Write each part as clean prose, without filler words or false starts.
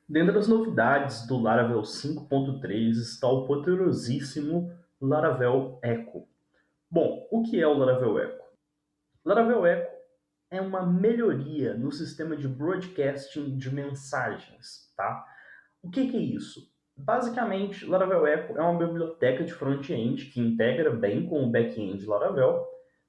Dentro das novidades do Laravel 5.3 está o poderosíssimo Laravel Echo. Bom, o que é o Laravel Echo? Laravel Echo é uma melhoria no sistema de broadcasting de mensagens, tá? O que é isso? Basicamente, Laravel Echo é uma biblioteca de front-end que integra bem com o back-end Laravel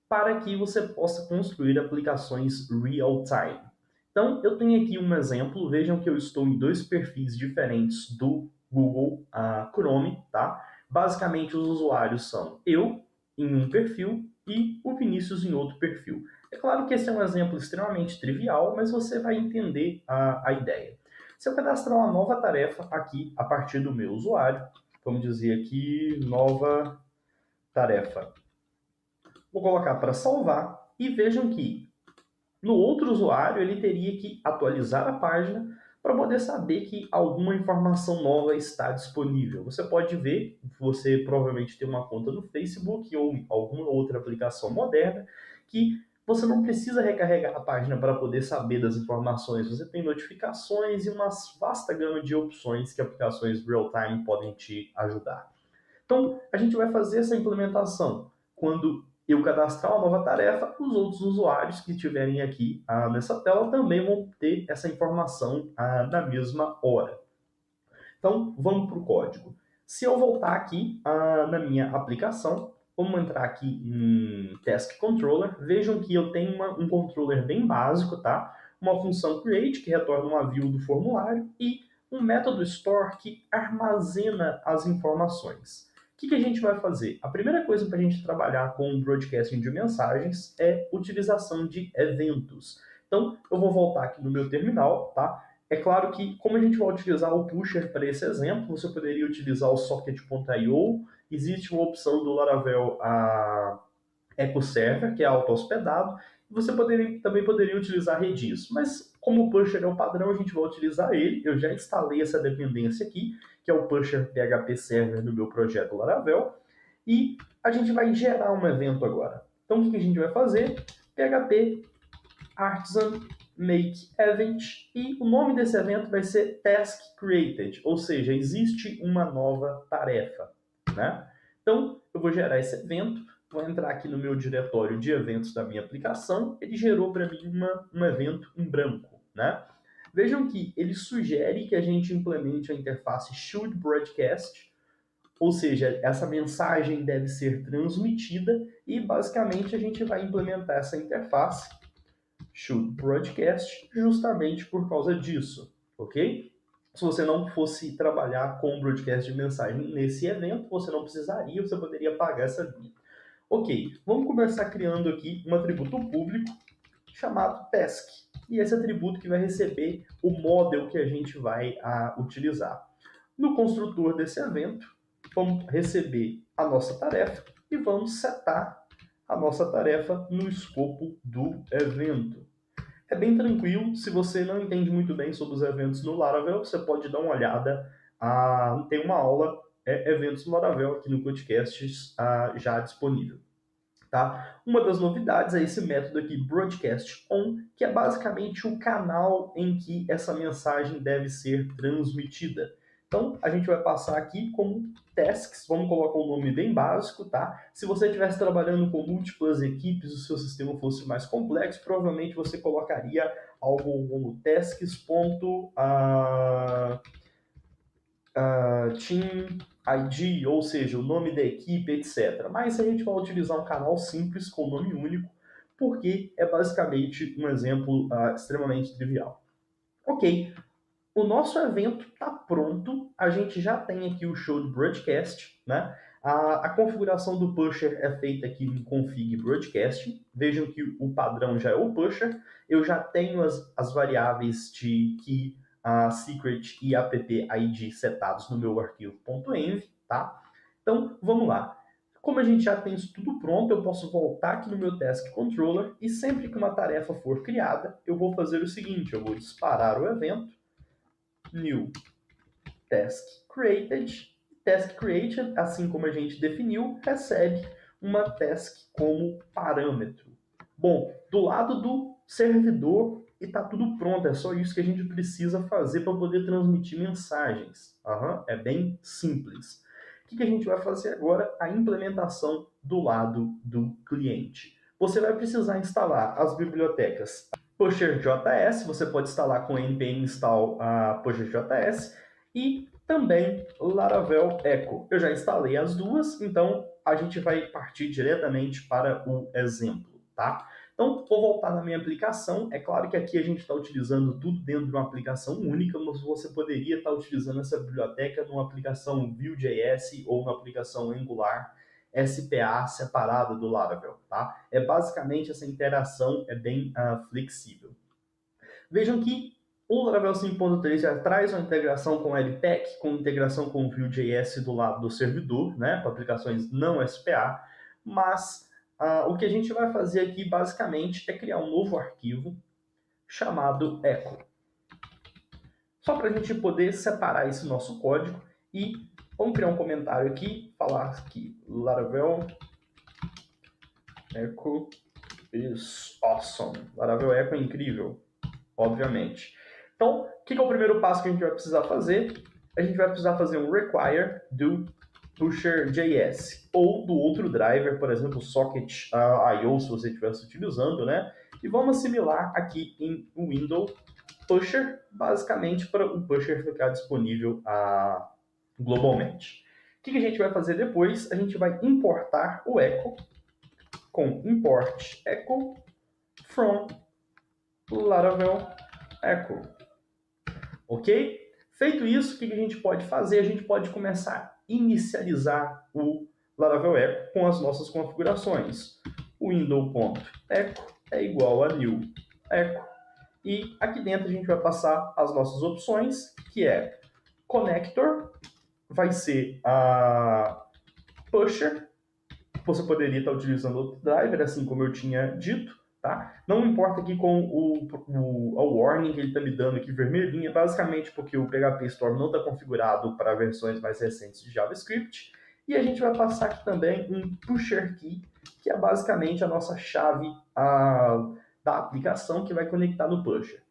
para que você possa construir aplicações real-time. Então, eu tenho aqui um exemplo. Vejam que eu estou em dois perfis diferentes do Google Chrome, tá? Basicamente, os usuários são eu em um perfil e o Vinícius em outro perfil. É claro que esse é um exemplo extremamente trivial, mas você vai entender a ideia. Se eu cadastrar uma nova tarefa aqui a partir do meu usuário, vamos dizer aqui, nova tarefa. Vou colocar para salvar e vejam que no outro usuário ele teria que atualizar a página para poder saber que alguma informação nova está disponível. Você pode ver, você provavelmente tem uma conta no Facebook ou alguma outra aplicação moderna que você não precisa recarregar a página para poder saber das informações. Você tem notificações e uma vasta gama de opções que aplicações real-time podem te ajudar. Então, a gente vai fazer essa implementação quando eu cadastrar uma nova tarefa, os outros usuários que estiverem aqui nessa tela também vão ter essa informação na mesma hora. Então, vamos para o código. Se eu voltar aqui na minha aplicação, vamos entrar aqui em Task Controller, vejam que eu tenho um controller bem básico, tá? Uma função create, que retorna uma view do formulário, e um método store que armazena as informações. O que a gente vai fazer? A primeira coisa para a gente trabalhar com o broadcasting de mensagens é utilização de eventos. Então, eu vou voltar aqui no meu terminal, tá? É claro que, como a gente vai utilizar o pusher para esse exemplo, você poderia utilizar o socket.io. Existe uma opção do Laravel Echo Server, que é auto-hospedado. Você também poderia utilizar Redis, mas como o pusher é o padrão, a gente vai utilizar ele. Eu já instalei essa dependência aqui, que é o pusher PHP Server do meu projeto Laravel. E a gente vai gerar um evento agora. Então, o que a gente vai fazer? PHP Artisan Make Event, e o nome desse evento vai ser Task Created, ou seja, existe uma nova tarefa, né? Então, eu vou gerar esse evento, vou entrar aqui no meu diretório de eventos da minha aplicação, ele gerou para mim um evento em branco, né? Vejam que ele sugere que a gente implemente a interface Should Broadcast, ou seja, essa mensagem deve ser transmitida e basicamente a gente vai implementar essa interface Should Broadcast justamente por causa disso, ok? Se você não fosse trabalhar com broadcast de mensagem nesse evento, você não precisaria, você poderia pagar essa linha. Ok, vamos começar criando aqui um atributo público chamado task. E esse atributo que vai receber o model que a gente vai utilizar. No construtor desse evento, vamos receber a nossa tarefa e vamos setar a nossa tarefa no escopo do evento. É bem tranquilo. Se você não entende muito bem sobre os eventos no Laravel, você pode dar uma olhada. Tem uma aula Eventos no Laravel aqui no podcast já disponível. Tá? Uma das novidades é esse método aqui, Broadcast On, que é basicamente o canal em que essa mensagem deve ser transmitida. Então, a gente vai passar aqui como tasks, vamos colocar um nome bem básico, tá? Se você estivesse trabalhando com múltiplas equipes, o seu sistema fosse mais complexo, provavelmente você colocaria algo como team ID, ou seja, o nome da equipe, etc. Mas a gente vai utilizar um canal simples com nome único, porque é basicamente um exemplo extremamente trivial. Ok, o nosso evento está pronto, a gente já tem aqui o show de broadcast, né? A configuração do pusher é feita aqui no config broadcast. Vejam que o padrão já é o pusher. Eu já tenho as variáveis de key, secret e app ID setados no meu arquivo .env, tá? Então, vamos lá. Como a gente já tem isso tudo pronto, eu posso voltar aqui no meu task controller e sempre que uma tarefa for criada, eu vou fazer o seguinte, eu vou disparar o evento, new task created. Task created, assim como a gente definiu, recebe uma task como parâmetro. Bom, do lado do servidor, e tá tudo pronto. É só isso que a gente precisa fazer para poder transmitir mensagens. É bem simples. O que a gente vai fazer agora? A implementação do lado do cliente. Você vai precisar instalar as bibliotecas PusherJS, você pode instalar com npm install a PusherJS e também Laravel Echo. Eu já instalei as duas, então a gente vai partir diretamente para o exemplo, tá? Então, vou voltar na minha aplicação. É claro que aqui a gente está utilizando tudo dentro de uma aplicação única, mas você poderia estar utilizando essa biblioteca numa aplicação Vue.js ou numa aplicação Angular SPA separada do Laravel, tá? Basicamente essa interação é bem flexível. Vejam que o Laravel 5.3 já traz uma integração com o Webpack, com integração com o Vue.js do lado do servidor, né, para aplicações não SPA, mas o que a gente vai fazer aqui basicamente é criar um novo arquivo chamado echo. Só para a gente poder separar esse nosso código e vamos criar um comentário aqui, falar que Laravel Echo is awesome. Laravel Echo é incrível, obviamente. Então, o que é o primeiro passo que a gente vai precisar fazer? A gente vai precisar fazer um require do pusher.js ou do outro driver, por exemplo, socket.io, se você estivesse utilizando, né? E vamos assimilar aqui em Windows pusher, basicamente para o pusher ficar disponível globalmente. O que a gente vai fazer depois? A gente vai importar o echo com import echo from Laravel Echo. Ok? Feito isso, o que a gente pode fazer? A gente pode começar a inicializar o Laravel Echo com as nossas configurações. O window.echo é igual a new echo. E aqui dentro a gente vai passar as nossas opções, que é connector, vai ser a pusher. Você poderia estar utilizando outro driver, assim como eu tinha dito, tá? Não importa aqui com o warning que ele está me dando aqui vermelhinho, é basicamente porque o PHP Storm não está configurado para versões mais recentes de JavaScript. E a gente vai passar aqui também um pusher key, que é basicamente a nossa chave da aplicação que vai conectar no pusher.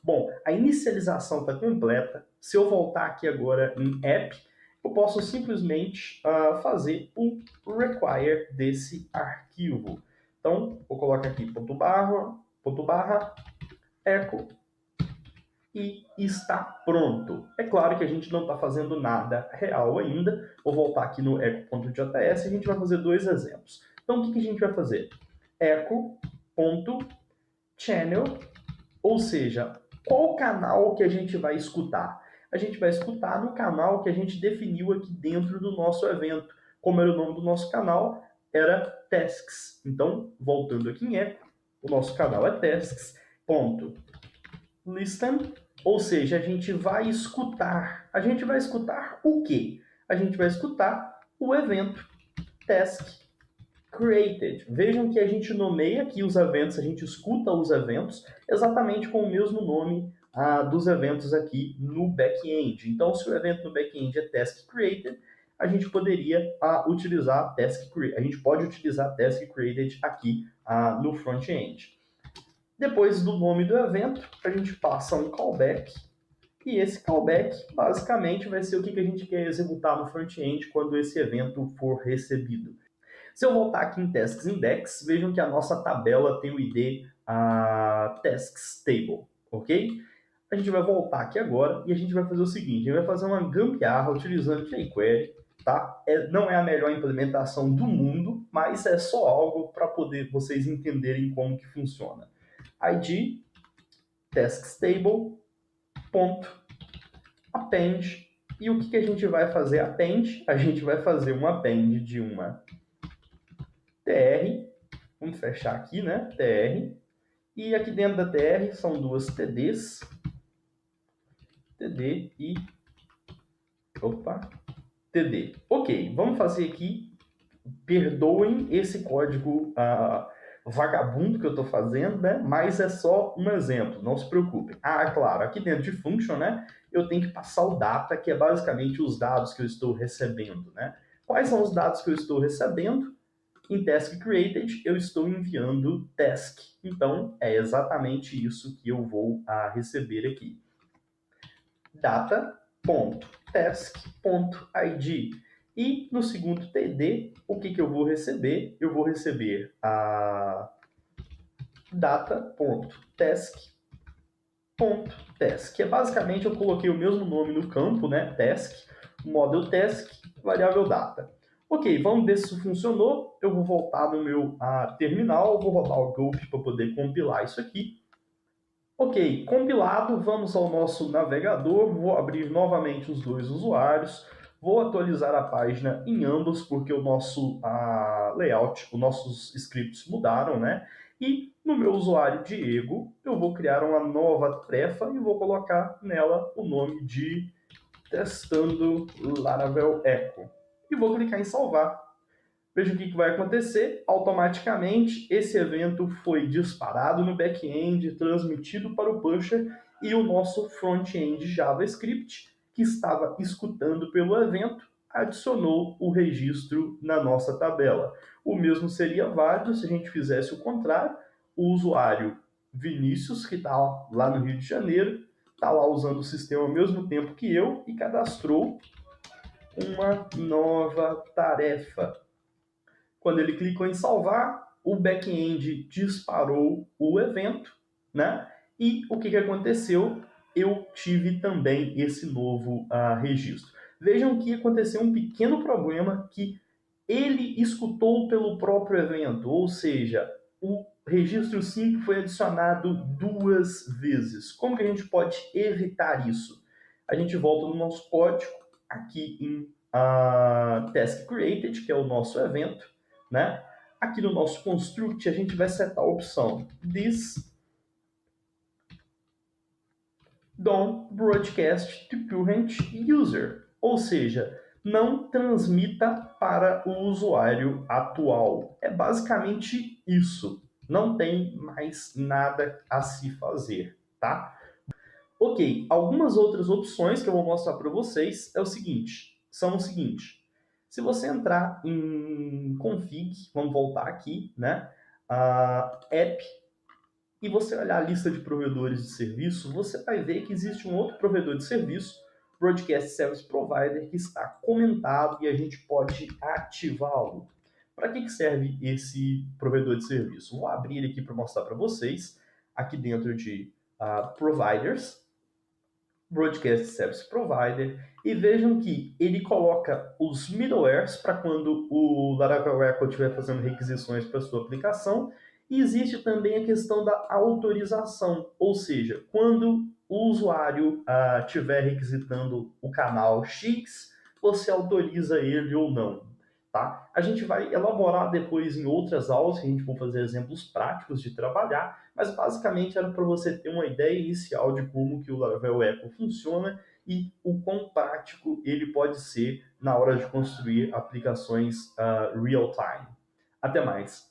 Bom, a inicialização está completa. Se eu voltar aqui agora em app, eu posso simplesmente fazer o require desse arquivo. Então, vou colocar aqui ponto barra, echo, e está pronto. É claro que a gente não está fazendo nada real ainda. Vou voltar aqui no echo.js e a gente vai fazer dois exemplos. Então, o que a gente vai fazer? Echo.channel, ou seja, qual canal que a gente vai escutar? A gente vai escutar no canal que a gente definiu aqui dentro do nosso evento. Como era o nome do nosso canal, era Tasks. Então, voltando aqui em Echo, o nosso canal é Tasks.listen, ou seja, a gente vai escutar. A gente vai escutar o quê? A gente vai escutar o evento Task Created. Vejam que a gente nomeia aqui os eventos, a gente escuta os eventos exatamente com o mesmo nome dos eventos aqui no back-end. Então, se o evento no back-end é Task Created, a gente poderia utilizar a gente pode utilizar Task Created aqui no front-end. Depois do nome do evento, a gente passa um callback, e esse callback basicamente vai ser o que a gente quer executar no front-end quando esse evento for recebido. Se eu voltar aqui em Tasks Index, vejam que a nossa tabela tem o ID Tasks Table, ok? A gente vai voltar aqui agora e a gente vai fazer o seguinte, a gente vai fazer uma gambiarra utilizando jQuery, tá? Não é a melhor implementação do mundo, mas é só algo para poder vocês entenderem como que funciona. ID Tasks Table append, e o que a gente vai fazer append? A gente vai fazer um append de uma tr, vamos fechar aqui, né, tr, e aqui dentro da tr são duas tds, td e td. Ok, vamos fazer aqui, perdoem esse código vagabundo que eu estou fazendo, né, mas é só um exemplo, não se preocupem. Claro, aqui dentro de function, né, eu tenho que passar o data, que é basicamente os dados que eu estou recebendo, né. Quais são os dados que eu estou recebendo? em task created eu estou enviando task. Então, é exatamente isso que eu vou receber aqui. Data.task.id. E no segundo TD, o que eu vou receber? Eu vou receber a data.task.task, que é basicamente eu coloquei o mesmo nome no campo, né? Task, model task, variável data. Ok, vamos ver se isso funcionou. Eu vou voltar no meu terminal, vou rodar o Gulp para poder compilar isso aqui. Ok, compilado, vamos ao nosso navegador, vou abrir novamente os dois usuários, vou atualizar a página em ambos, porque o nosso layout, os nossos scripts mudaram, né? E no meu usuário Diego, eu vou criar uma nova tarefa e vou colocar nela o nome de Testando Laravel Echo. E vou clicar em salvar. Veja o que vai acontecer. Automaticamente, esse evento foi disparado no back-end, transmitido para o pusher, e o nosso front-end JavaScript, que estava escutando pelo evento, adicionou o registro na nossa tabela. O mesmo seria válido se a gente fizesse o contrário. O usuário Vinícius, que está lá no Rio de Janeiro, está lá usando o sistema ao mesmo tempo que eu e cadastrou uma nova tarefa. Quando ele clicou em salvar, o back-end disparou o evento, né? E o que aconteceu? Eu tive também esse novo registro. Vejam que aconteceu um pequeno problema que ele escutou pelo próprio evento, ou seja, o registro 5 foi adicionado 2 vezes. Como que a gente pode evitar isso? A gente volta no nosso código, aqui em Task Created, que é o nosso evento, né? Aqui no nosso construct, a gente vai setar a opção This don't broadcast to current user, ou seja, não transmita para o usuário atual. É basicamente isso. Não tem mais nada a se fazer, tá? Ok, algumas outras opções que eu vou mostrar para vocês são o seguinte. Se você entrar em config, vamos voltar aqui, né? App, e você olhar a lista de provedores de serviço, você vai ver que existe um outro provedor de serviço, Broadcast Service Provider, que está comentado e a gente pode ativá-lo. Para que serve esse provedor de serviço? Vou abrir ele aqui para mostrar para vocês, aqui dentro de Providers, Broadcast Service Provider, e vejam que ele coloca os middlewares para quando o Laravel Echo estiver fazendo requisições para sua aplicação, e existe também a questão da autorização, ou seja, quando o usuário estiver requisitando o canal X, você autoriza ele ou não. Tá? A gente vai elaborar depois em outras aulas, que a gente vai fazer exemplos práticos de trabalhar, mas basicamente era para você ter uma ideia inicial de como que o Laravel Echo funciona e o quão prático ele pode ser na hora de construir aplicações real-time. Até mais!